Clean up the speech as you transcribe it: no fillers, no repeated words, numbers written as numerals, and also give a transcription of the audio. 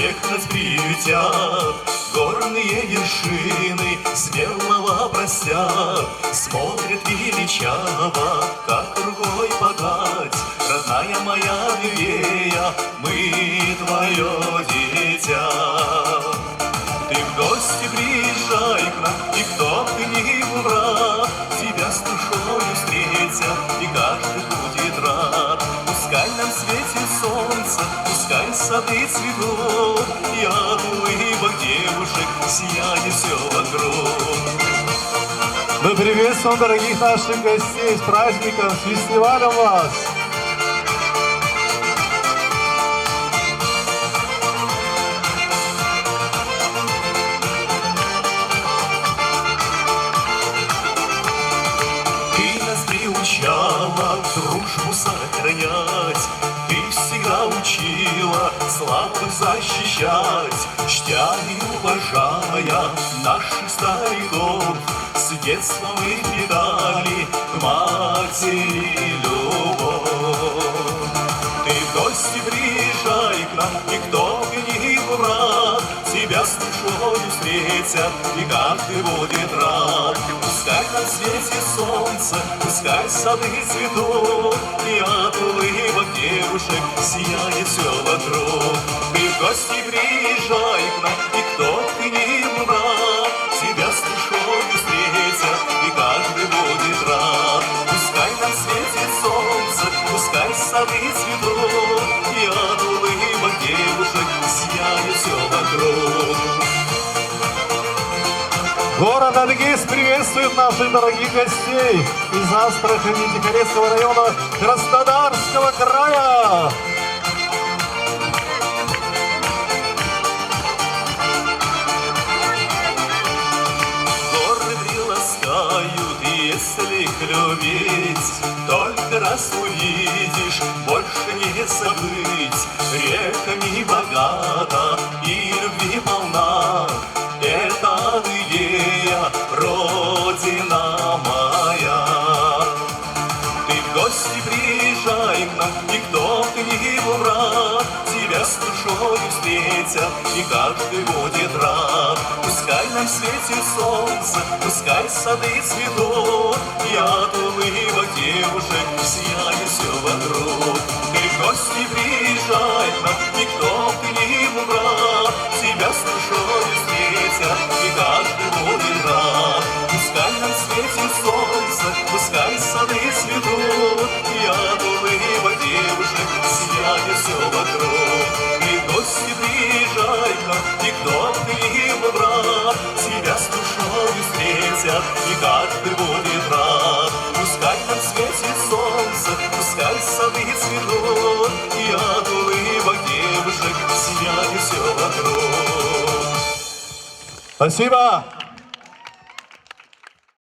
всех нас приютят. Горные вершины смелого простят, смотрят величаво, как рукой подать. Родная моя Вивея, мы твое дитя. Ты в гости приезжай к нам, и кто ты ни враг, тебя с душою встретят, и каждый будет рад. Пускай нам светит солнце, пускай сады цветут, и от улыбок девушек сияет все вокруг. Мы приветствуем дорогих наших гостей с праздником, с фестивалем вас! Приучала дружбу сохранять, ты всегда учила слабых защищать, чтя и уважая наших стариков. С детства мы питали к матери любовь. Ты в гости приезжай к нам, и кто бы ни враг, тебя с душою встретят, и каждый будет рад. Пускай на свете солнце, пускай сады цветут, и от улыбок девушек сияет все вокруг. Ты в гости приезжай к нам, и кто ты ни враг, тебя с душою встретят, и каждый будет рад. Пускай на свете солнце, пускай сады цветут, и от улыбок девушек сияет все вокруг. Город Адыгейс приветствует наших дорогих гостей из Астрахани, Тихорецкого района Краснодарского края. Горы приласкают, если их любить, только раз увидишь, больше не забыть. Реками богата и любви полна, это Адыгея, родина моя. Ты в гости приезжай к нам, и кто ты ни враг, тебя с душою встретят, и каждый будет рад. Пускай нам светит солнце, пускай сады цветут, и от улыбок девушек сияет все вокруг. Ты в гости приезжай к нам, и кто ты ни враг, тебя с душою встретят, и каждый будет рад. Пускай нам светит солнце, пускай сады цветут, и от улыбок девушек сияет все вокруг. Ты в гости приезжай к нам, и кто ты ни враг, тебя с душою встретят, и каждый будет рад. Пускай нам светит солнце, пускай сады цветут, и от улыбок девушек сияет все вокруг. Спасибо!